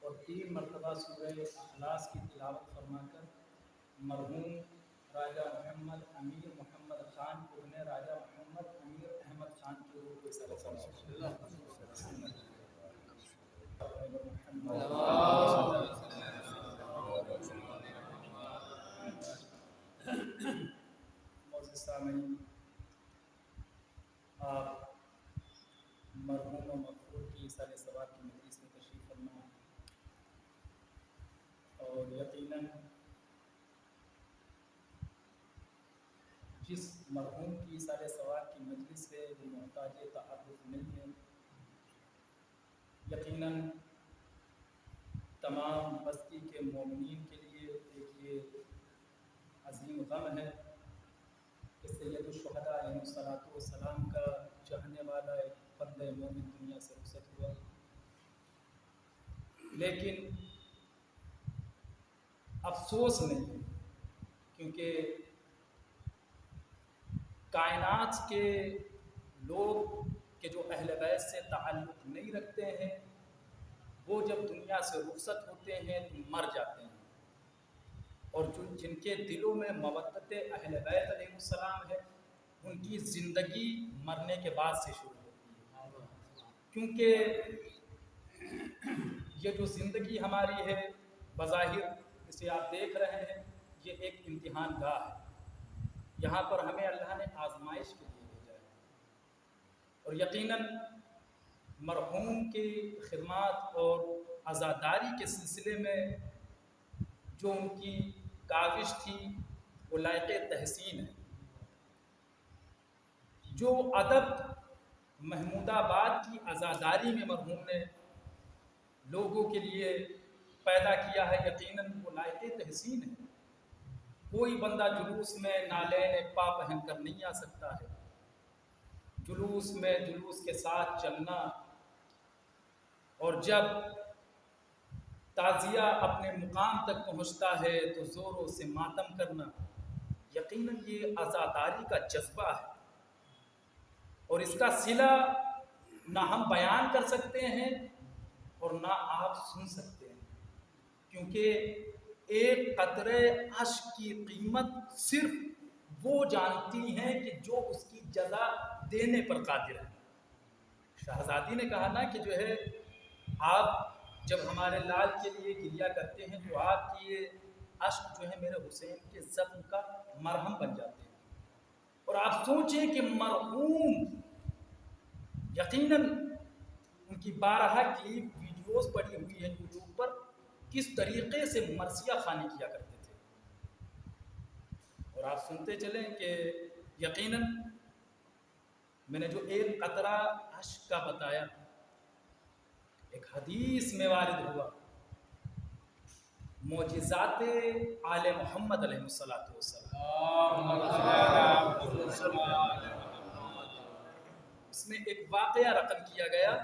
اور 3 مرتبہ سورہ اخلاص کی تلاوت فرما کر مرحوم راجہ محمد امیر محمد خان ابن راجہ محمد امیر احمد خان کی روح کو معزز سامعین، آپ مرحوم و مغفور کی سال ثواب کی مجلس میں تشریف فرما، اور یقیناً جس مرحوم کی سال ثواب کی مجلس سے وہ محتاج تعارف نہیں ہے، یقیناً تمام بستی کے مومنین کے لیے ایک یہ عظیم غم ہے کہ سید الشہداء علیہ السلام کا چاہنے والا ایک بندہ مومن دنیا سے رخصت ہوا، لیکن افسوس نہیں، کیونکہ کائنات کے لوگ کہ جو اہل بیت سے تعلق نہیں رکھتے ہیں، وہ جب دنیا سے رخصت ہوتے ہیں تو مر جاتے ہیں، اور جن کے دلوں میں مودت اہل بیت علیہ السلام ہے، ان کی زندگی مرنے کے بعد سے شروع ہوتی ہے، کیونکہ یہ جو زندگی ہماری ہے بظاہر اسے آپ دیکھ رہے ہیں، یہ ایک امتحان گاہ ہے، یہاں پر ہمیں اللہ نے آزمائش کے لیے بھیجا ہے، اور یقیناً مرحوم کی خدمات اور عزاداری کے سلسلے میں جو ان کی کاوش تھی وہ لائق تحسین ہے۔ جو ادب محمود آباد کی عزاداری میں مرحوم نے لوگوں کے لیے پیدا کیا ہے، یقیناً وہ لائق تحسین ہے۔ کوئی بندہ جلوس میں نالین پا پہن کر نہیں آ سکتا ہے، جلوس میں جلوس کے ساتھ چلنا، اور جب تعزیہ اپنے مقام تک پہنچتا ہے تو زوروں سے ماتم کرنا، یقیناً یہ عزاداری کا جذبہ ہے، اور اس کا صلہ نہ ہم بیان کر سکتے ہیں اور نہ آپ سن سکتے ہیں، کیونکہ ایک قطرے اشک کی قیمت صرف وہ جانتی ہیں کہ جو اس کی جزا دینے پر قادر ہے۔ شہزادی نے کہا نا کہ جو ہے آپ جب ہمارے لال کے لیے گریہ کرتے ہیں تو آپ کی یہ اشک جو ہے میرے حسین کے زخم کا مرہم بن جاتے ہیں، اور آپ سوچیں کہ مرحوم یقیناً ان کی 12 کلپ ویڈیوز پڑی ہوئی ہیں یوٹیوب پر، کس طریقے سے مرثیہ خوانی کیا کرتے تھے، اور آپ سنتے چلیں کہ یقیناً میں نے جو ایک قطرہ اشک کا بتایا، ایک حدیث میں وارد ہوا، معجزات آل محمد علیہ السلام میں ایک واقعہ رقم کیا گیا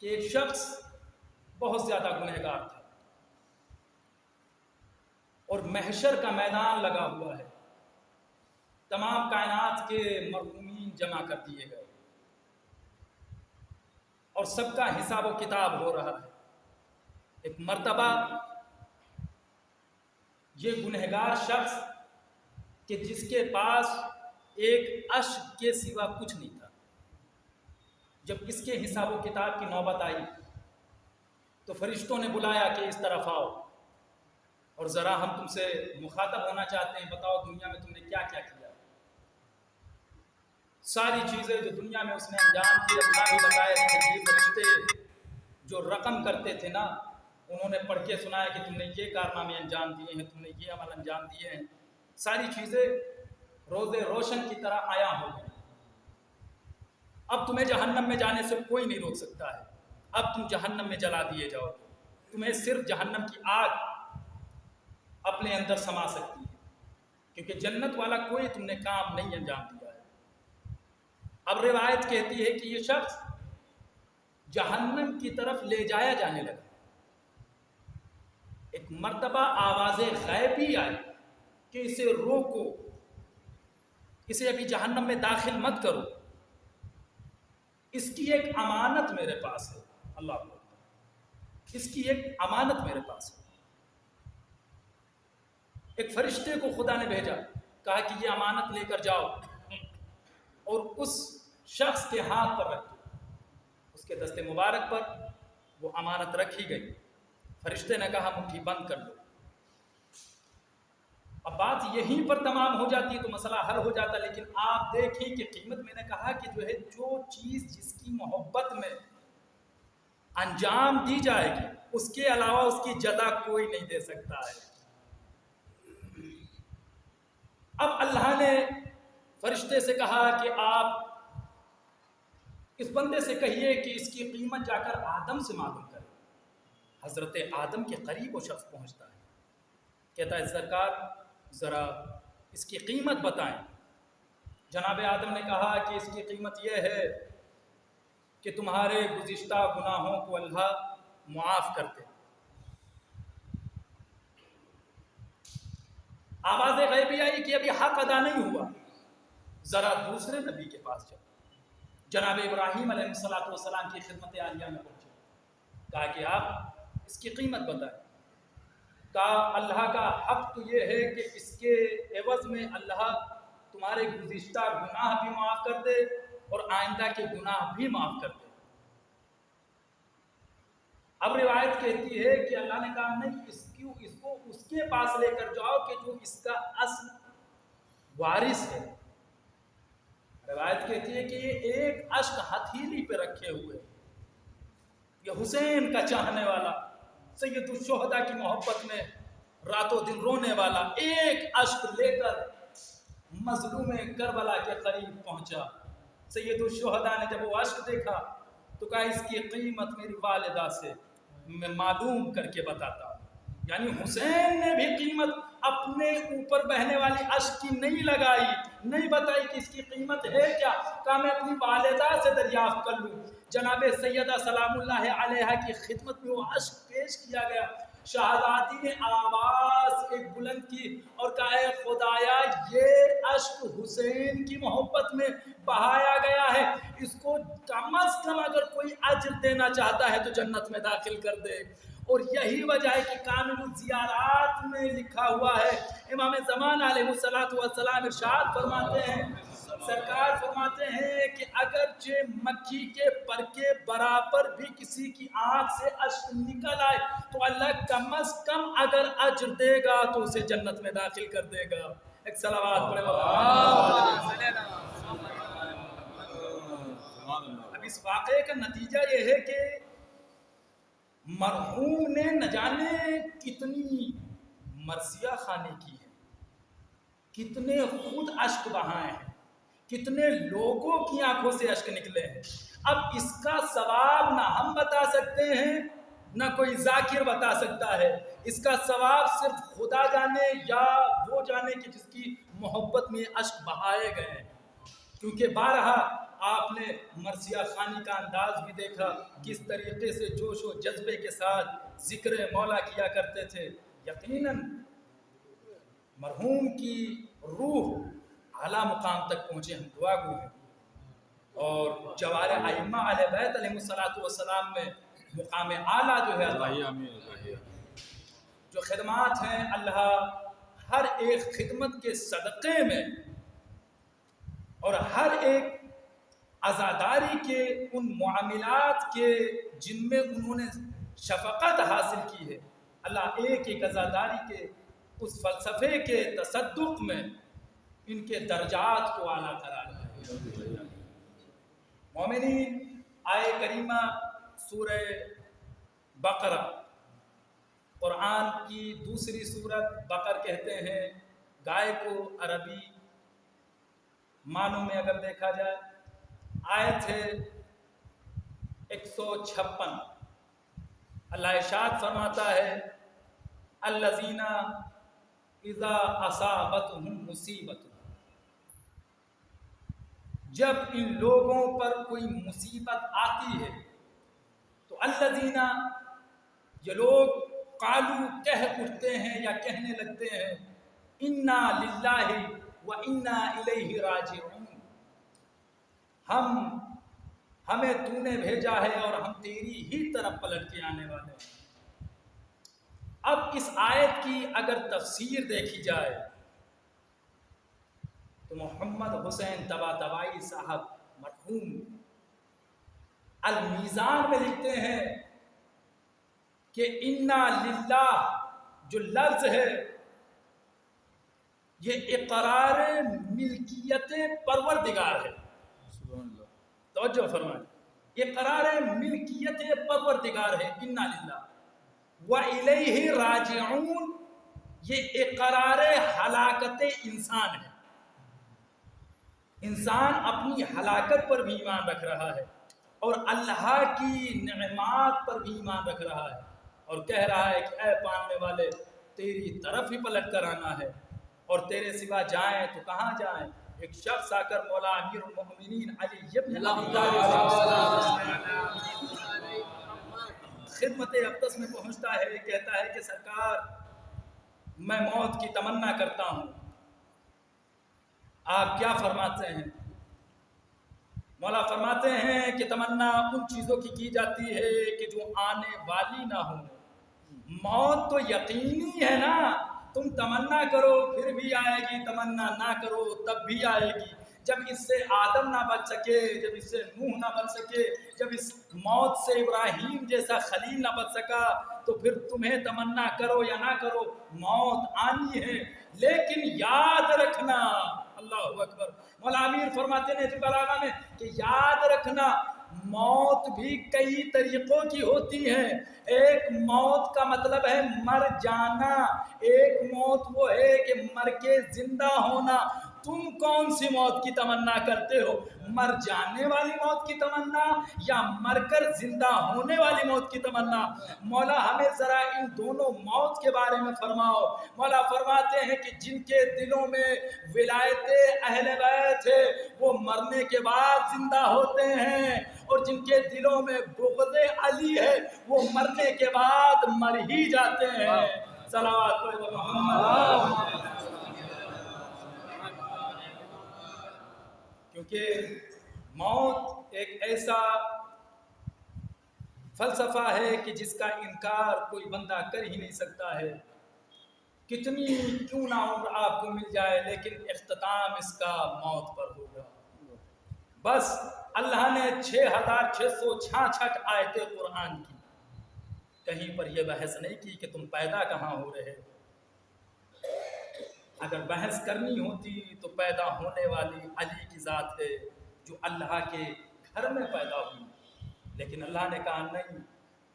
کہ ایک شخص بہت زیادہ گنہگار تھا اور محشر کا میدان لگا ہوا ہے، تمام کائنات کے مرحومین جمع کر دیے گئے اور سب کا حساب و کتاب ہو رہا ہے۔ ایک مرتبہ یہ گنہگار شخص کہ جس کے پاس ایک اشک کے سوا کچھ نہیں تھا، جب اس کے حساب و کتاب کی نوبت آئی تو فرشتوں نے بلایا کہ اس طرف آؤ اور ذرا ہم تم سے مخاطب ہونا چاہتے ہیں، بتاؤ دنیا میں تم نے کیا کیا کیا۔ ساری چیزیں جو دنیا میں اس نے انجام کی اللہ بھی بتائے کہ یہ فرشتے جو رقم کرتے تھے نا، انہوں نے پڑھ کے سنایا کہ تم نے یہ کارنامے انجام دیے ہیں، تم نے یہ عمل انجام دیے ہیں۔ ساری چیزیں روز روشن کی طرح عیاں ہو گئی۔ اب تمہیں جہنم میں جانے سے کوئی نہیں روک سکتا ہے، اب تم جہنم میں جلا دیے جاؤ، تمہیں صرف جہنم کی آگ اپنے اندر سما سکتی ہے، کیونکہ جنت والا کوئی تم نے کام نہیں انجام دیا ہے۔ اب روایت کہتی ہے کہ یہ شخص جہنم کی طرف لے جایا جانے لگا۔ ایک مرتبہ آواز غیبی آئی کہ اسے روکو، اسے ابھی جہنم میں داخل مت کرو، اس کی ایک امانت میرے پاس ہے۔ اللہ اکبر، اس کی ایک امانت میرے پاس ہے۔ ایک فرشتے کو خدا نے بھیجا، کہا کہ یہ امانت لے کر جاؤ اور اس شخص کے ہاتھ پر رکھ دو۔ اس کے دست مبارک پر وہ امانت رکھی گئی۔ فرشتے نے کہا مٹھی بند کر لو۔ اب بات یہیں پر تمام ہو جاتی ہے تو مسئلہ حل ہو جاتا، لیکن آپ دیکھیں کہ قیمت میں نے کہا کہ جو ہے جو چیز جس کی محبت میں انجام دی جائے گی اس کے علاوہ اس کی جزا کوئی نہیں دے سکتا ہے۔ اب اللہ نے فرشتے سے کہا کہ آپ اس بندے سے کہیے کہ اس کی قیمت جا کر آدم سے معلوم کرے۔ حضرت آدم کے قریب وہ شخص پہنچتا ہے، کہتا ہے سرکار ذرا اس کی قیمت بتائیں۔ جناب آدم نے کہا کہ اس کی قیمت یہ ہے کہ تمہارے گزشتہ گناہوں کو اللہ معاف کر دے۔ آواز غیبی آئی کہ ابھی حق ادا نہیں ہوا، ذرا دوسرے نبی کے پاس چلو۔ جناب ابراہیم علیہ السلام کی خدمت عالیہ میں پہنچے، کہا کہ آپ اس کی قیمت بتائیں۔ کہا اللہ کا حق تو یہ ہے کہ اس کے عوض میں اللہ تمہارے گزشتہ گناہ بھی معاف کر دے اور آئندہ کے گناہ بھی معاف کر دے۔ اب روایت کہتی ہے کہ اللہ نے کہا نہیں، اس کو اس کے پاس لے کر جاؤ کہ جو اس کا اصل وارث ہے۔ روایت کہتی ہے کہ یہ ایک اشک ہتھیلی پہ رکھے ہوئے، یہ حسین کا چاہنے والا، سید الشہداء کی محبت میں راتوں دن رونے والا، ایک اشک لے کر مظلوم کربلا کے قریب پہنچا۔ سید الشہداء نے جب وہ اشک دیکھا تو کہا اس کی قیمت میری والدہ سے میں معلوم کر کے بتاتا ہوں۔ یعنی حسین نے بھی قیمت اپنے اوپر بہنے والی اشک کی نہیں لگائی، نہیں بتائی کہ اس کی قیمت ہے کیا، کہا میں اپنی والدہ سے دریافت کر لوں۔ جناب سیدہ سلام اللہ علیہا کی خدمت میں وہ اشک پیش کیا گیا۔ شہزادی نے آواز ایک بلند کی اور کہا اے خدایا یہ اشک حسین کی محبت میں بہایا گیا ہے، اس کو کم از کم اگر کوئی اجر دینا چاہتا ہے تو جنت میں داخل کر دے۔ اور یہی وجہ ہے کہ کامل الزیارات میں لکھا ہوا ہے، امام زمان علیہ السلام ارشاد فرماتے ہیں، سرکار فرماتے ہیں کہ اگرچہ مکھی کے پر کے برابر بھی کسی کی آنکھ سے اشک نکل آئے تو اللہ کم از کم اگر اجر دے گا تو اسے جنت میں داخل کر دے گا۔ ایک صلوات پڑھے اب اس واقعے کا نتیجہ یہ ہے کہ مرحوم نے نہ جانے کتنی مرثیہ خانی کی ہے، کتنے خود اشک بہائے ہیں، کتنے لوگوں کی آنکھوں سے اشک نکلے ہیں۔ اب اس کا ثواب نہ ہم بتا سکتے ہیں نہ کوئی ذاکر بتا سکتا ہے، اس کا ثواب صرف خدا جانے یا وہ جانے کہ جس کی محبت میں اشک بہائے گئے ہیں۔ کیونکہ بارہا آپ نے مرثیہ خوانی کا انداز بھی دیکھا، کس طریقے سے جوش و جذبے کے ساتھ ذکر مولا کیا کرتے تھے۔ یقیناً مرحوم کی روح اعلیٰ مقام تک پہنچے، ہم دعا گو ہیں، اور جوار ائمہ اہل بیت علیہ الصلوۃ والسلام میں مقام اعلیٰ جو ہے اللہ جو خدمات ہیں، اللہ ہر ایک خدمت کے صدقے میں اور ہر ایک عزاداری کے ان معاملات کے جن میں انہوں نے شفقت حاصل کی ہے، اللہ ایک ایک عزاداری کے اس فلسفے کے تصدق میں ان کے درجات کو اعلیٰ قرار دے۔ مومنین، آیہ کریمہ سورہ بقرہ، قرآن کی دوسری سورت بقر کہتے ہیں، گائے کو عربی معنوں میں اگر دیکھا جائے، آیت ہے 156۔ اللہ ارشاد فرماتا ہے، الذین اذا اصابتہم مصیبت، جب ان لوگوں پر کوئی مصیبت آتی ہے تو الذین، یہ لوگ قالو کہہ اٹھتے ہیں یا کہنے لگتے ہیں، انا للہ و انا الیہ راجعون، ہمیں تو نے بھیجا ہے اور ہم تیری ہی طرف پلٹ کے آنے والے ہیں۔ اب اس آیت کی اگر تفسیر دیکھی جائے تو محمد حسین طباطبائی صاحب مرحوم المیزان میں لکھتے ہیں کہ انا للہ جو لفظ ہے یہ اقرار ملکیت پروردگار ہے۔ توجہ فرمائیں، اقرار ملکیت پروردگار ہے انا للہ، وَإِلَيْهِ راجعون یہ اقرار ہلاکت انسان ہے۔ انسان اپنی ہلاکت پر بھی ایمان رکھ رہا ہے اور اللہ کی نعمات پر بھی ایمان رکھ رہا ہے، اور کہہ رہا ہے کہ اے پانے والے تیری طرف ہی پلٹ کر آنا ہے، اور تیرے سوا جائیں تو کہاں جائیں۔ ایک شخص آ کر مولا امیر المؤمنین علی ابن ابی طالب خدمت اقدس میں پہنچتا ہے، کہتا ہے کہ سرکار میں موت کی تمنا کرتا ہوں، آپ کیا فرماتے ہیں؟ مولا فرماتے ہیں کہ تمنا ان چیزوں کی جاتی ہے کہ جو آنے والی نہ ہوں۔ موت تو یقینی ہے نا، تم تمنا کرو پھر بھی آئے گی، تمنا نہ کرو تب بھی آئے گی۔ جب اس سے آدم نہ بچ سکے، جب اس سے نوح نہ بچ سکے، جب اس موت سے ابراہیم جیسا خلیل نہ بچ سکا، تو پھر تمہیں تمنا کرو یا نہ کرو موت آنی ہے۔ لیکن یاد رکھنا، اللہ اکبر، مولا امیر فرماتے ہیں نہج البلاغہ میں کہ یاد رکھنا موت بھی کئی طریقوں کی ہوتی ہے۔ ایک موت کا مطلب ہے مر جانا، ایک موت وہ ہے کہ مر کے زندہ ہونا۔ تم کون سی موت کی تمنا کرتے ہو؟ مر جانے والی موت کی تمنا یا مر کر زندہ ہونے والی موت کی تمنا؟ مولا ہمیں ذرا ان دونوں موت کے بارے میں فرماؤ۔ مولا فرماتے ہیں کہ جن کے دلوں میں ولایت اہل بیت ہے وہ مرنے کے بعد زندہ ہوتے ہیں، اور جن کے دلوں میں بغض علی ہے وہ مرنے کے بعد مر ہی جاتے ہیں۔ صلوات پڑھو محمد۔ کیونکہ موت ایک ایسا فلسفہ ہے کہ جس کا انکار کوئی بندہ کر ہی نہیں سکتا ہے۔ کتنی کیوں نہ عمر آپ کو مل جائے لیکن اختتام اس کا موت پر ہوگا۔ بس اللہ نے 6666 آیتیں قرآن کی، کہیں پر یہ بحث نہیں کی کہ تم پیدا کہاں ہو رہے ہو۔ اگر بحث کرنی ہوتی تو پیدا ہونے والی علی کی ذات ہے جو اللہ کے گھر میں پیدا ہوئی، لیکن اللہ نے کہا نہیں،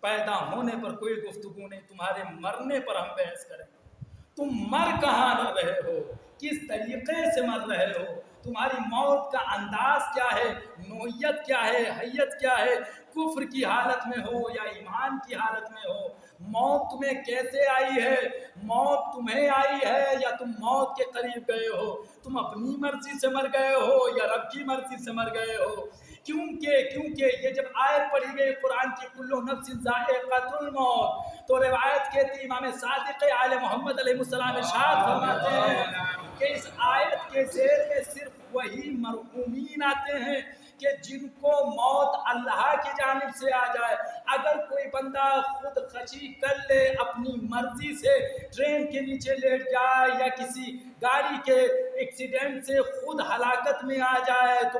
پیدا ہونے پر کوئی گفتگو نہیں، تمہارے مرنے پر ہم بحث کریں گے۔ تم مر کہاں رہے ہو، کس طریقے سے مر رہے ہو، تمہاری موت کا انداز کیا ہے، نوعیت کیا ہے، حیت کیا ہے، کفر کی حالت میں ہو یا ایمان کی حالت میں ہو، موت تمہیں کیسے آئی ہے؟ موت تمہیں آئی ہے یا تم موت کے قریب گئے ہو؟ تم اپنی مرضی سے مر گئے ہو یا رب کی مرضی سے مر گئے ہو؟ کیونکہ یہ جب آیت پڑھی گئی قرآن کی کل نفس ذائقۃ الموت، تو روایت کہتی امام صادق آل محمد علیہ السلام ارشاد فرماتے ہیں کہ اس آیت کے زیر میں صرف وہی مرحومین آتے ہیں کہ جن کو موت اللہ کی جانب سے آ جائے۔ اگر کوئی بندہ خود خچی کر لے، اپنی مرضی سے ٹرین کے نیچے لیٹ جائے یا کسی گاڑی کے ایکسیڈنٹ سے خود ہلاکت میں آ جائے، تو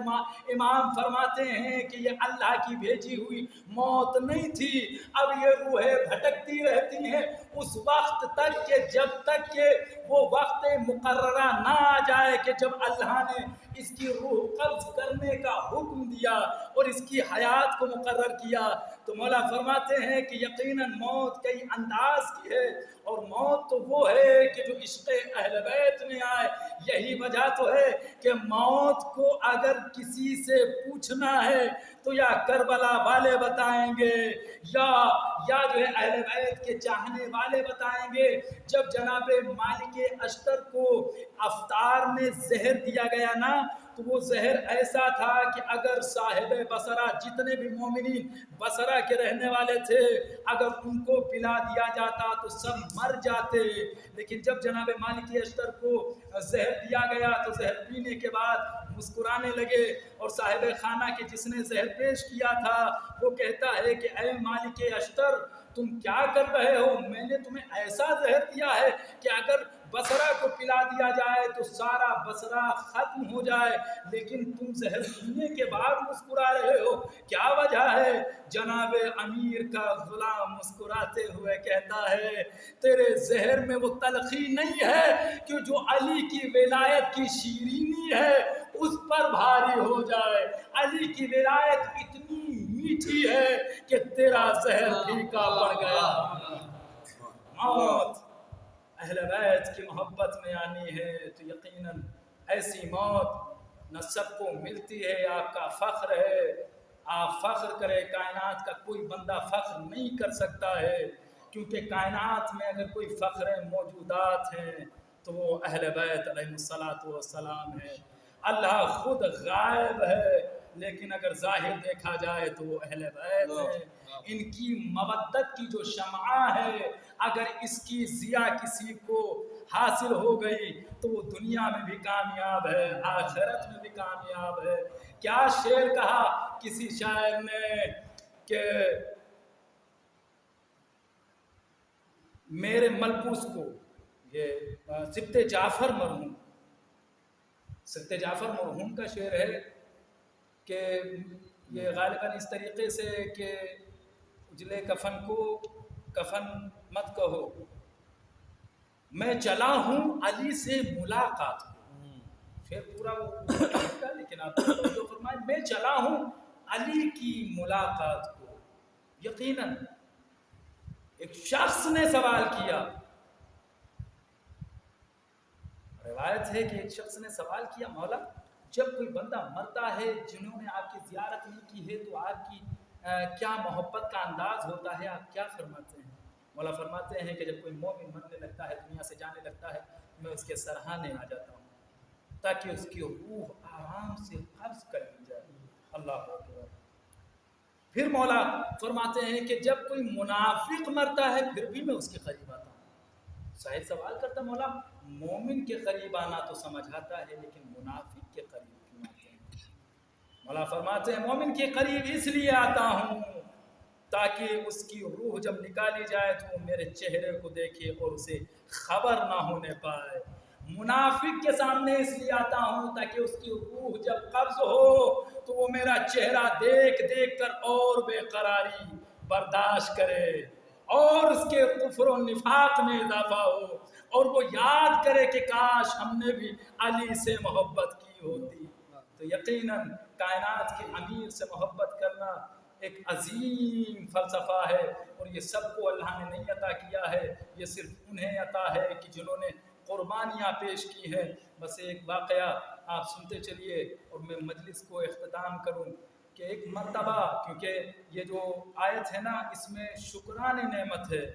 امام فرماتے ہیں کہ یہ اللہ کی بھیجی ہوئی موت نہیں تھی۔ اب یہ روحیں بھٹکتی رہتی ہیں اس وقت تک کہ جب تک کہ وہ وقت مقررہ نہ آ جائے کہ جب اللہ نے اس کی روح قبض کرنے کا حکم دیا اور اس کی حیات کو مقرر کیا۔ تو مولا فرماتے ہیں کہ یقیناً موت کئی انداز کی ہے، اور موت تو وہ ہے کہ جو عشق اہل بیت میں آئے۔ یہی وجہ تو ہے کہ موت کو اگر کسی سے پوچھنا ہے تو یا کربلا والے بتائیں گے یا جو ہے اہل بیت کے چاہنے والے بتائیں گے۔ جب جناب مالک اشتر کو افطار میں زہر دیا گیا نا، تو وہ زہر ایسا تھا کہ اگر صاحب بصرہ، جتنے بھی مومنین بصرہ کے رہنے والے تھے، اگر ان کو پلا دیا جاتا تو سب مر جاتے۔ لیکن جب جناب مالک اشتر کو زہر دیا گیا تو زہر پینے کے بعد مسکرانے لگے، اور صاحب خانہ کے جس نے زہر پیش کیا تھا وہ کہتا ہے کہ اے مالک اشتر، تم کیا کر رہے ہو؟ میں نے تمہیں ایسا زہر دیا ہے کہ اگر بصرہ کو پلا دیا جائے تو سارا بصرہ ختم ہو جائے، لیکن تم زہر پینے کے بعد مسکرا رہے ہو، کیا وجہ ہے؟ جناب امیر کا غلام مسکراتے ہوئے کہتا ہے تیرے زہر میں وہ تلخی نہیں ہے کہ جو علی کی ولایت کی شیرینی ہے اس پر بھاری ہو جائے۔ علی کی ولایت اتنی میٹھی ہے کہ تیرا زہر پھیکا پڑ گیا۔ موت اہل بیت کی محبت میں آنی ہے تو یقیناً ایسی موت نہ سب کو ملتی ہے۔ آپ کا فخر ہے، آپ فخر کرے، کائنات کا کوئی بندہ فخر نہیں کر سکتا ہے، کیونکہ کائنات میں اگر کوئی فخر موجودات ہیں تو وہ اہل بیت علیہ السلام ہے۔ اللہ خود غائب ہے، لیکن اگر ظاہر دیکھا جائے تو وہ اہل بیت ہیں۔ ان کی مودت کی جو شمع ہے، اگر اس کی ضیا کسی کو حاصل ہو گئی تو وہ دنیا میں بھی کامیاب ہے، آخرت میں بھی کامیاب ہے۔ کیا شعر کہا کسی شاعر نے کہ میرے ملبوس کو، یہ سبط جعفر مرحوم، سبط جعفر مرحوم کا شعر ہے کہ یہ غالباً اس طریقے سے کہ اجلے کفن کو کفن مت کہو، میں چلا ہوں علی سے ملاقات کو۔ شعر پورا وہ کا، لیکن آپ جو فرمائیں میں چلا ہوں علی کی ملاقات کو۔ یقیناً ایک شخص نے سوال کیا، روایت ہے کہ ایک شخص نے سوال کیا مولا جب کوئی بندہ مرتا ہے جنہوں نے آپ کی زیارت نہیں کی ہے تو آپ کی کیا محبت کا انداز ہوتا ہے، آپ کیا فرماتے ہیں؟ مولا فرماتے ہیں کہ جب کوئی مومن مرنے لگتا ہے، دنیا سے جانے لگتا ہے، میں اس کے سرحانے آ جاتا ہوں تاکہ اس کی روح آرام سے قبض کر لی جائے۔ اللہ اکبر۔ پھر مولا فرماتے ہیں کہ جب کوئی منافق مرتا ہے پھر بھی میں اس کے قریب آتا ہوں۔ سائل سوال کرتا مولا مومن کے قریب آنا تو سمجھ آتا ہے لیکن منافق کے قریب کیوں آتے ہیں؟ مولا فرماتے ہیں مومن کے قریب اس لیے آتا ہوں تاکہ اس کی روح جب نکالی جائے تو وہ میرے چہرے کو دیکھے اور اسے خبر نہ ہونے پائے۔ منافق کے سامنے اس لیے آتا ہوں تاکہ اس کی روح جب قبض ہو تو وہ میرا چہرہ دیکھ دیکھ کر اور بے قراری برداشت کرے اور اس کے کفر و نفاق میں اضافہ ہو اور وہ یاد کرے کہ کاش ہم نے بھی علی سے محبت کی ہوتی۔ تو یقیناً کائنات کے امیر سے محبت کرنا ایک عظیم فلسفہ ہے، اور یہ سب کو اللہ نے نہیں عطا کیا ہے، یہ صرف انہیں عطا ہے کہ جنہوں نے قربانیاں پیش کی ہیں۔ بس ایک واقعہ آپ سنتے چلیے اور میں مجلس کو اختتام کروں کہ ایک مرتبہ، کیونکہ یہ جو آیت ہے نا اس میں شکران نعمت ہے،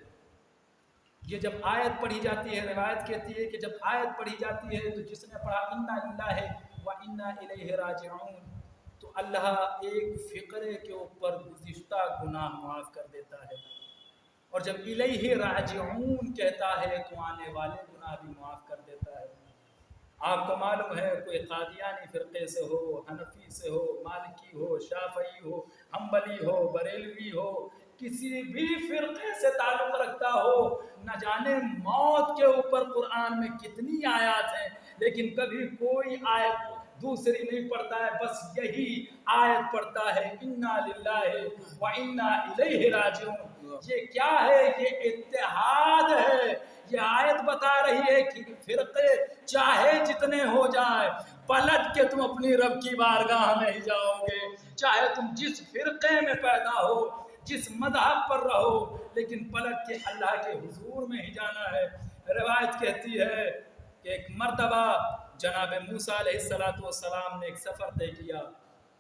یہ جب آیت پڑھی جاتی ہے، روایت کہتی ہے کہ جب آیت پڑھی جاتی ہے تو جس نے پڑھا انا للہ و انا الیہ راجعون، تو اللہ ایک فقرے کے اوپر گزشتہ گناہ معاف کر دیتا ہے، اور جب الیہ راجعون کہتا ہے تو آنے والے گناہ بھی معاف کر دیتا ہے۔ آپ کو معلوم ہے کوئی قادیانی فرقے سے ہو، حنفی سے ہو، مالکی ہو، شافعی ہو، حنبلی ہو، بریلوی ہو، کسی بھی فرقے سے تعلق رکھتا ہو، نہ جانے موت کے اوپر قرآن میں کتنی آیات ہیں، لیکن کبھی کوئی آیت دوسری نہیں پڑھتا ہے، بس یہی آیت پڑھتا ہے انا للہ و انا الیہ راجعون۔ یہ کیا ہے؟ یہ اتحاد ہے۔ یہ آیت بتا رہی ہے کہ فرقے چاہے جتنے ہو جائے، پلٹ کے تم اپنی رب کی بارگاہ میں ہی جاؤ گے، چاہے تم جس فرقے میں پیدا ہو، جس مذہب پر رہو، لیکن پلٹ کے اللہ کے حضور میں ہی جانا ہے۔ روایت کہتی ہے کہ ایک مرتبہ جناب موسیٰ علیہ السلام نے ایک سفر طے کیا،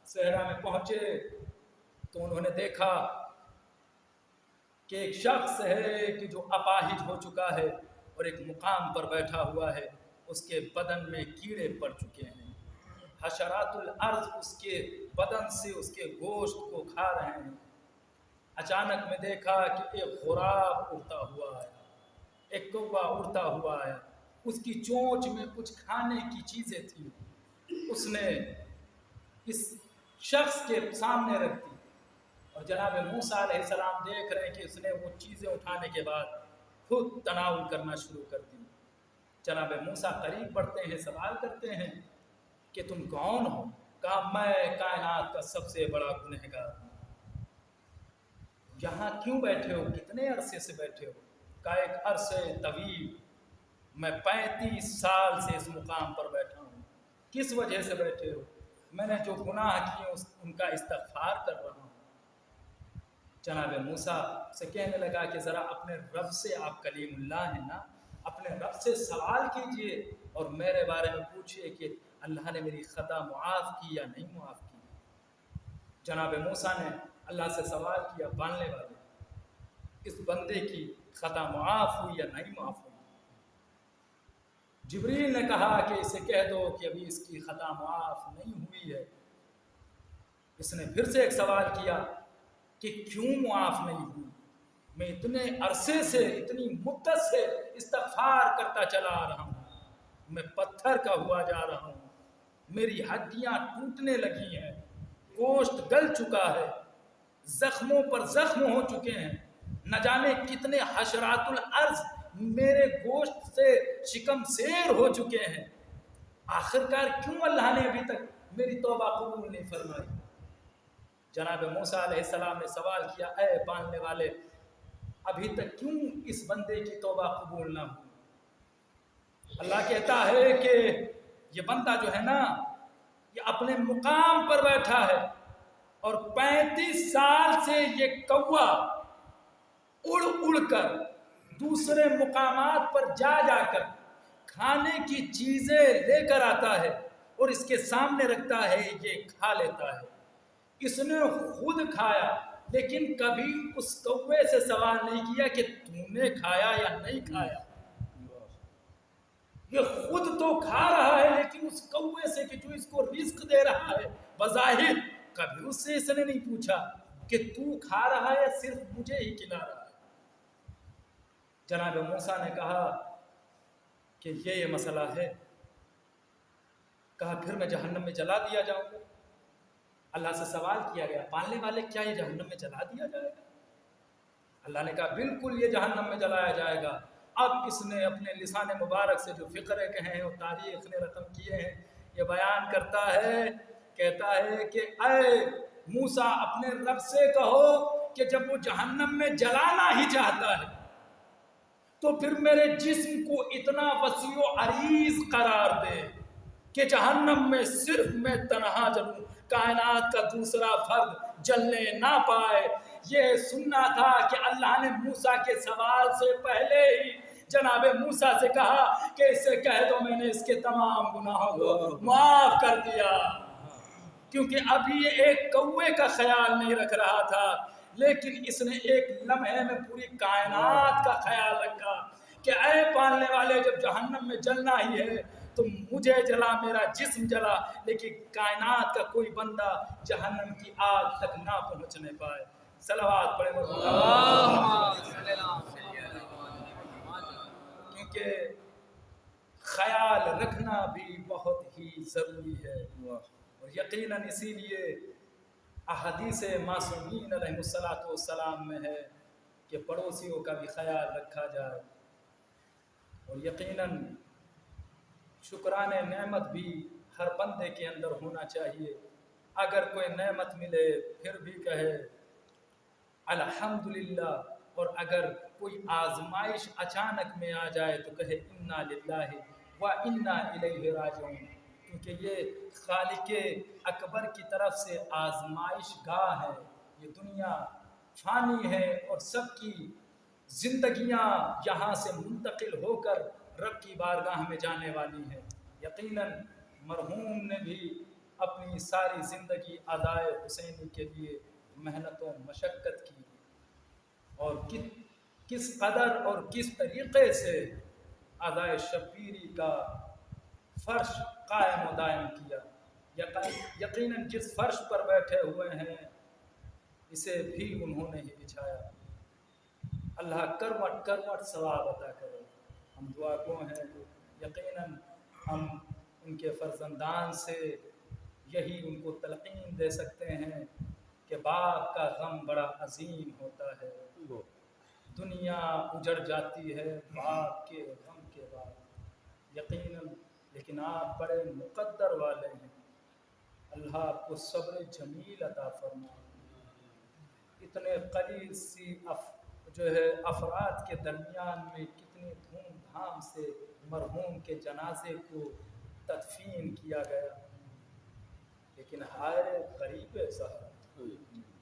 صحرا میں پہنچے تو انہوں نے دیکھا کہ ایک شخص ہے کہ جو اپاہج ہو چکا ہے اور ایک مقام پر بیٹھا ہوا ہے، اس کے بدن میں کیڑے پڑ چکے ہیں، حشرات الارض اس کے بدن سے اس کے گوشت کو کھا رہے ہیں۔ اچانک میں دیکھا کہ ایک غراب اڑتا ہوا آیا، ایک کوّا اڑتا ہوا آیا، اس کی چونچ میں کچھ کھانے کی چیزیں تھیں، اس نے اس شخص کے سامنے رکھ دی، اور جناب موسیٰ علیہ السلام دیکھ رہے ہیں کہ اس نے وہ چیزیں اٹھانے کے بعد خود تناول کرنا شروع کر دی۔ جناب موسیٰ قریب بڑھتے ہیں، سوال کرتے ہیں کہ تم کون ہو؟ کہا میں کائنات کا سب سے بڑا گنہگار ہوں۔ یہاں کیوں بیٹھے ہو؟ کتنے عرصے سے بیٹھے ہو؟ کہا ایک عرصے طویل، میں 35 سال سے اس مقام پر بیٹھا ہوں۔ کس وجہ سے بیٹھے ہو؟ میں نے جو گناہ کیے ان کا استغفار کر رہا ہوں۔ جناب موسیٰ سے کہنے لگا کہ ذرا اپنے رب سے، آپ کلیم اللہ ہیں نا، اپنے رب سے سوال کیجئے اور میرے بارے میں پوچھئے کہ اللہ نے میری خطا معاف کی یا نہیں معاف کی۔ جناب موسیٰ نے اللہ سے سوال کیا، پالنے والے اس بندے کی خطا معاف ہوئی یا نہیں معاف ہوئی؟ جبریل نے کہا کہ اسے کہہ دو کہ ابھی اس کی خطا معاف نہیں ہوئی ہے۔ اس نے پھر سے ایک سوال کیا کہ کیوں معاف نہیں ہوئی؟ میں اتنے عرصے سے، اتنی مدت سے استغفار کرتا چلا آ رہا ہوں، میں پتھر کا ہوا جا رہا ہوں، میری ہڈیاں ٹوٹنے لگی ہیں، گوشت گل چکا ہے، زخموں پر زخم ہو چکے ہیں، نہ جانے کتنے حشرات الارض میرے گوشت سے شکم سیر ہو چکے ہیں، آخرکار کیوں اللہ نے ابھی تک میری توبہ قبول نہیں فرمائی؟ جناب موسیٰ علیہ السلام نے سوال کیا، اے پالنے والے ابھی تک کیوں اس بندے کی توبہ قبول نہ ہوئی؟ اللہ کہتا ہے کہ یہ بندہ جو ہے نا، یہ اپنے مقام پر بیٹھا ہے اور 35 سال سے یہ کوّا اڑ اڑ کر دوسرے مقامات پر جا جا کر کھانے کی چیزیں لے کر آتا ہے اور اس کے سامنے رکھتا ہے، یہ کھا لیتا ہے۔ اس نے خود کھایا، لیکن کبھی اس کوّے سے سوال نہیں کیا کہ تم نے کھایا یا نہیں کھایا۔ یہ خود تو کھا رہا ہے، لیکن اس کوّے سے کہ جو اس کو رزق دے رہا ہے بظاہر، کبھی اس سے اس نے نہیں پوچھا کہ تو کھا رہا ہے یا صرف مجھے ہی کھلا رہا ہے۔ جناب موسیٰ نے کہا کہ یہ مسئلہ ہے۔ کہا پھر میں جہنم میں جلا دیا جاؤں گا؟ اللہ سے سوال کیا گیا، پالنے والے کیا یہ جہنم میں جلا دیا جائے گا؟ اللہ نے کہا بالکل یہ جہنم میں جلایا جائے گا۔ اب اس نے اپنے لسان مبارک سے جو فقرے کہے ہیں اور تاریخ نے رقم کیے ہیں، یہ بیان کرتا ہے، کہتا ہے کہ اے موسیٰ اپنے رب سے کہو کہ جب وہ جہنم میں جلانا ہی چاہتا ہے تو پھر میرے جسم کو اتنا وسیع و عریض قرار دے کہ جہنم میں صرف میں تنہا جلوں، کائنات کا دوسرا فرد جلنے نہ پائے۔ یہ سننا تھا کہ اللہ نے موسیٰ کے سوال سے پہلے ہی جناب موسیٰ سے کہا کہ اسے کہہ دو میں نے اس کے تمام گناہوں کو معاف کر دیا، کیونکہ ابھی یہ ایک کوّے کا خیال نہیں رکھ رہا تھا، لیکن اس نے ایک لمحے میں پوری کائنات کا خیال رکھا کہ اے پالنے والے جب جہنم میں جلنا ہی ہے تو مجھے جلا، میرا جسم جلا، لیکن کائنات کا کوئی بندہ جہنم کی آگ تک نہ پہنچنے پائے۔ صلوات پڑھیں کیونکہ خیال رکھنا بھی بہت ہی ضروری ہے، اور یقیناً اسی لیے احادیث معصومین علیہ السلام میں ہے کہ پڑوسیوں کا بھی خیال رکھا جائے، اور یقیناً شکران نعمت بھی ہر بندے کے اندر ہونا چاہیے۔ اگر کوئی نعمت ملے پھر بھی کہے الحمدللہ، اور اگر کوئی آزمائش اچانک میں آ جائے تو کہے انا للہ و انا الیہ راجعون، کیونکہ یہ خالق اکبر کی طرف سے آزمائش گاہ ہے۔ یہ دنیا فانی ہے اور سب کی زندگیاں یہاں سے منتقل ہو کر رب کی بارگاہ میں جانے والی ہیں۔ یقیناً مرحوم نے بھی اپنی ساری زندگی ادائے حسینی کے لیے محنت و مشقت کی، اور کس قدر اور کس طریقے سے ادائے شبیری کا فرش قائم و دائم کیا۔ یقیناً جس فرش پر بیٹھے ہوئے ہیں اسے بھی انہوں نے ہی بچھایا۔ اللہ کروٹ کروٹ ثواب عطا کرے۔ ہم دعا گو ہیں، یقیناً ہم ان کے فرزندان سے یہی ان کو تلقین دے سکتے ہیں کہ باپ کا غم بڑا عظیم ہوتا ہے، دنیا اجڑ جاتی ہے باپ کے غم کے بعد، یقیناً لیکن آپ بڑے مقدر والے ہیں، اللہ آپ کو صبر جمیل عطا فرمائے۔ اتنے قلیل سی افراد کے درمیان میں کتنی دھوم دھام سے مرحوم کے جنازے کو تدفین کیا گیا، لیکن ہائے غریب زہرا،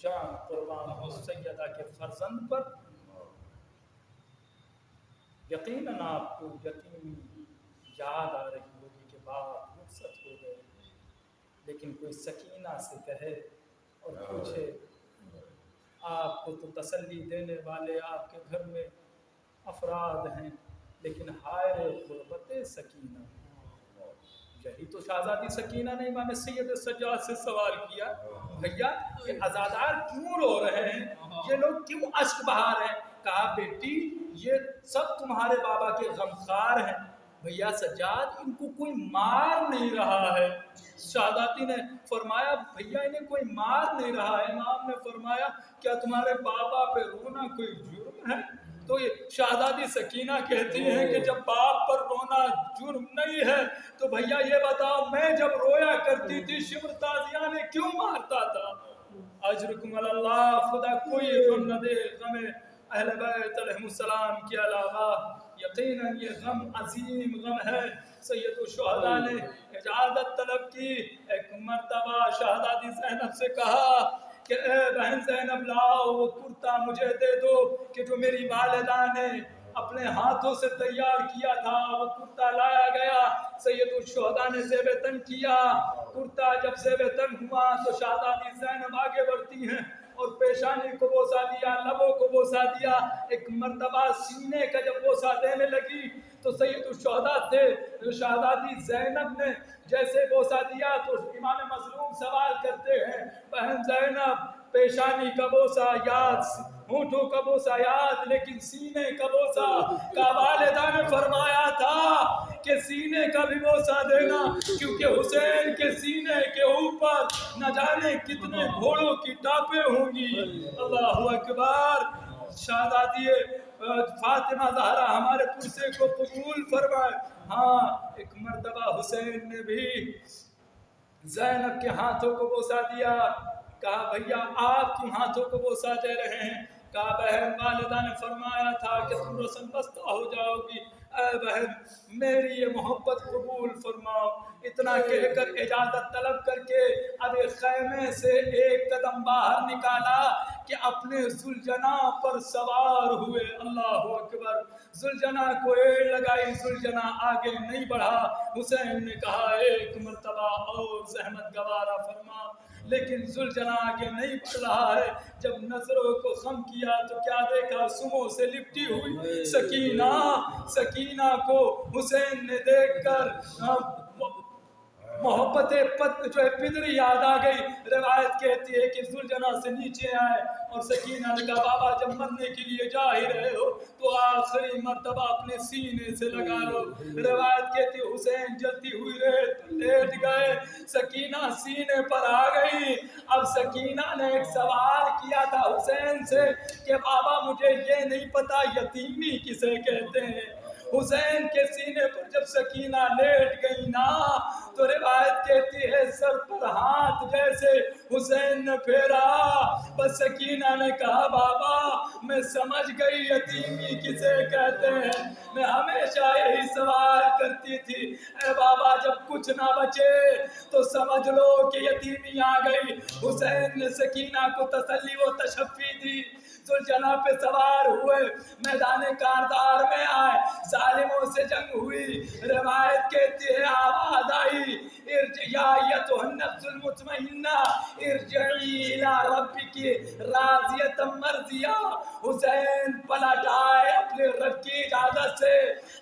جان قربان ہو سیدہ کے فرزند پر، یقیناً آپ کو یتیمی یاد آ رہی ہوگی کہ باپ رخصت ہو گئے، لیکن کوئی سکینہ سے کہے اور پوچھے، آپ کو تو تسلی دینے والے آپ کے گھر میں افراد ہیں، لیکن ہائے غربت سکینہ۔ یہی تو شہزادی سکینہ نے امام سید سجاد سے سوال کیا، بھیا یہ عزادار کیوں رو رہے ہیں، یہ لوگ کیوں اشک بہا رہے ہیں؟ کہا بیٹی یہ سب تمہارے بابا کے غمخوار ہیں۔ بھیا سجاد ان کو کوئی مار نہیں رہا ہے۔ شہزادی نے فرمایا بھیا انہیں کوئی مار نہیں رہا ہے۔ امام نے فرمایا کیا تمہارے بابا پہ رونا کوئی جرم ہے؟ تو یہ شہزادی سکینہ کہتی ہیں کہ جب باپ پر رونا جرم نہیں ہے تو بھیا یہ بتاؤ میں جب رویا کرتی تھی شمر تازیہ نے کیوں مارتا تھا؟ اجرکم اللہ، خدا کوئی غم نہ دے غم اہل بیت علیہ السلام کے علاوہ۔ یقیناً یہ غم عظیم غم ہے۔ سید الشہداء نے اجازت طلب کی، ایک مرتبہ شہزادی زینب سے کہا کہ اے بہن زینب لاؤ وہ کرتا مجھے دے دو کہ جو میری والدہ نے اپنے ہاتھوں سے تیار کیا تھا، وہ کرتا لایا گیا۔ سید الشہداء نے زیب تن کیا، کرتا جب زیب تن ہوا تو شہزادی زینب آگے بڑھتی ہیں اور پیشانی کو بوسہ دیا، لبوں کو بوسہ دیا، ایک مرتبہ سینے کا جب بوسہ دینے لگی تو سید الشہداء سے شہزادی زینب نے جیسے بوسہ دیا تو امام مظلوم سوال کرتے ہیں بہن زینب پیشانی کا بوسہ یاد، ہونٹوں کا بوسہ یاد، لیکن سینے کا بوسہ کا والدہ نے فرمایا تھا کہ سینے کا بھی بوسہ دینا، کیونکہ حسین کے سینے کے اوپر نہ جانے کتنے گھوڑوں کی ٹاپیں ہوں گی۔ اللہ اکبر۔ شہزادی فاطمہ زہرا ہمارے پرسے کو قبول فرمائے۔ ہاں ایک مرتبہ حسین نے بھی زینب کے ہاتھوں کو بوسہ دیا، کہا بھیا آپ کیوں ہاتھوں کو بوسہ دے رہے ہیں؟ کہا بہن والدہ نے فرمایا تھا کہ تم رسم بستہ ہو جاؤ گی، اے بہن میری یہ محبت قبول فرماؤ۔ اتنا کہہ کر اجازت طلب کر کے اب خیمے سے ایک قدم باہر نکالا کہ اپنے ذوالجناح پر سوار ہوئے۔ اللہ اکبر۔ ذوالجناح کو ایڑ لگائی، ذوالجناح آگے نہیں بڑھا۔ حسین نے کہا ایک مرتبہ اور زحمت گوارا فرما۔ لیکن ذوالجلال آگے نہیں بڑھ رہا ہے. جب نظروں کو خم کیا تو کیا دیکھا؟ سمو سے لپٹی ہوئی سکینہ. سکینہ کو حسین نے دیکھ کر محبت جو ہے پدری یاد آ گئی. روایت کہتی ہے کہ ذوالجلال سے نیچے آئے اور سکینہ نے کہا بابا جب مرنے کے لیے جا ہی رہے ہو تو آخری مرتبہ اپنے سینے سے لگا لو. روایت کہتی ہے حسین جلتی ہوئی ریت پر لیٹ گئے. سکینہ سینے پر آ گئی. اب سکینہ نے ایک سوال کیا تھا حسین سے کہ بابا مجھے یہ نہیں پتا یتیمی کسے کہتے ہیں. حسین کے سینے پر جب سکینہ لیٹ گئی نا تو روایت کہتی ہے سر پر ہاتھ جیسے حسین نے پھیرا. بس سکینہ نے کہا بابا میں سمجھ گئی یتیمی کسے کہتے ہیں. میں ہمیشہ یہی سوال کرتی تھی اے بابا جب کچھ نہ بچے تو سمجھ لو کہ یتیمی آ گئی. حسین نے سکینہ کو تسلی و تشفی دی. ذوالجلال پہ سوار ہوئے میدان کاردار میں آئے. ظالموں سے جنگ ہوئی. روایت کہتی ہے آواز آئی یا ایتھا النفس المطمئنہ ارجعی الی ربک راضیۃ مرضیہ. حسین پلٹ آئے اپنے رب کی اجازت سے.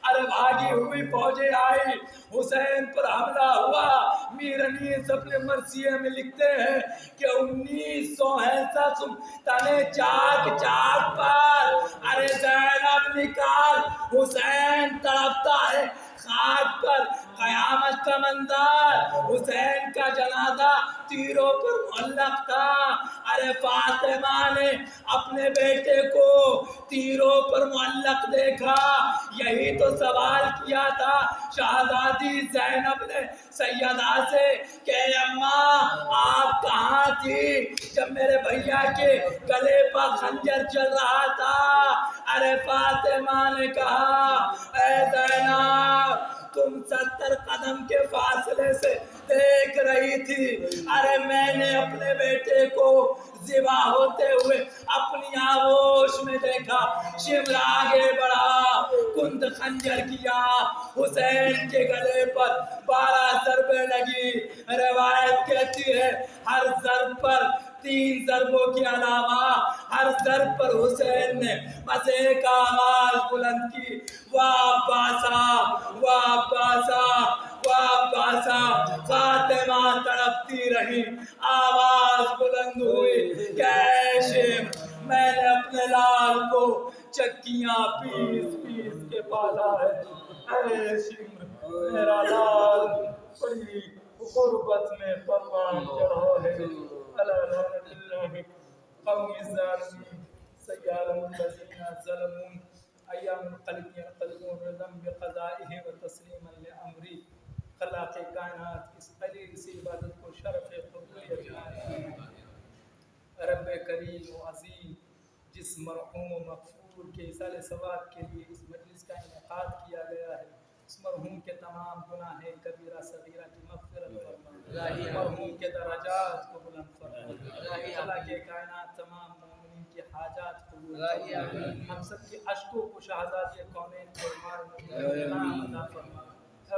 ارے بھاگی ہوئی فوجیں آئی. حسین پر حملہ ہوا. میر انیس اپنے مرثیے میں لکھتے ہیں کہ 1961 تنے چاک چاک پر ارے زینب نکال. حسین تڑپتا ہے خاک پر. قیامت کا منظر. حسین کا جنازہ تیروں پر معلق تھا. ارے فاطمہ نے اپنے بیٹے کو تیروں پر معلق دیکھا. یہی تو سوال کیا تھا شہزادی زینب نے سیدہ سے کہ اماں آپ کہاں تھی جب میرے بھیا کے گلے پر خنجر چل رہا تھا. ارے فاطمہ نے کہا اے زینب تم 70 قدم کے فاصلے سے دیکھ رہی تھی. ارے میں نے اپنے بیٹے کو ذبح ہوتے ہوئے اپنی آغوش میں دیکھا. شمر آگے بڑھا کند خنجر کیا. حسین کے گلے پر 12 ضربیں لگی. روایت کہتی ہے ہر ضرب پر 3 ضربوں کے علاوہ ہر ضرب پر حسین نے بس ایک آواز بلند کی واہ عباسہ واہ عباسہ واہ عباسہ. فاطمہ تڑپتی رہی. آواز بلند ہوئی کہ اے شمر میں نے اپنے لال کو چکیاں پیس پیس کے پالا ہے. اے شمر میرا لال بڑی غربت میں پروان چڑھا ہے. الا لعنت اللہ قوم الظالمین سیارم الذین ظلمون ایام القلب ينقلبون رضم بقضائه وتسلیما لامری. خلاق کائنات اس قلیل سی عبادت کو شرف قبولیت عطا. رب کریم و عظیم جس مرحوم و مغفور کے ایصال ثواب کے لیے اس مجلس کا انعقاد کیا گیا ہے اس مرحوم کے تمام گناہ کبیرہ صغیرہ کی مغفرت فرما. مرحوم کے درجات کو بلند فرما. خلاق کائنات تمام مومنین کی حاجات قبول فرما. ہم سب کے اشکوں کو شہزادی کونین فرما عطا فرما.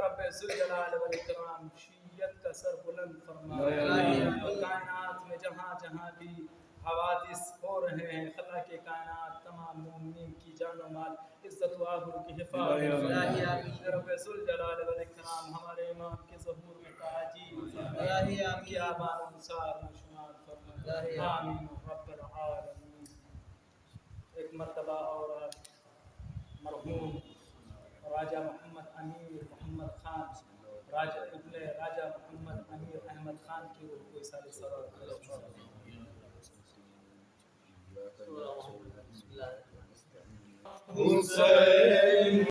رب ذوالجلال والاکرام شیعت کا سر بلند فرما. کائنات میں جہاں جہاں بھی حوادث ہو رہے ہیں خلاق کائنات تمام مومنین کی جان و مال عزت و آبرو کی حفاظت. رب ذوالجلال والاکرام ہمارے امام کے ظہور میں تعجیل فرما. ان کی آبان و نثار میں شمار فرما. آمین رب العالمین. ایک مرتبہ اور مرحوم راجہ محمد امیر محمد خان راجہ محمد امیر احمد خان کی روح کو ایصال ثواب حسین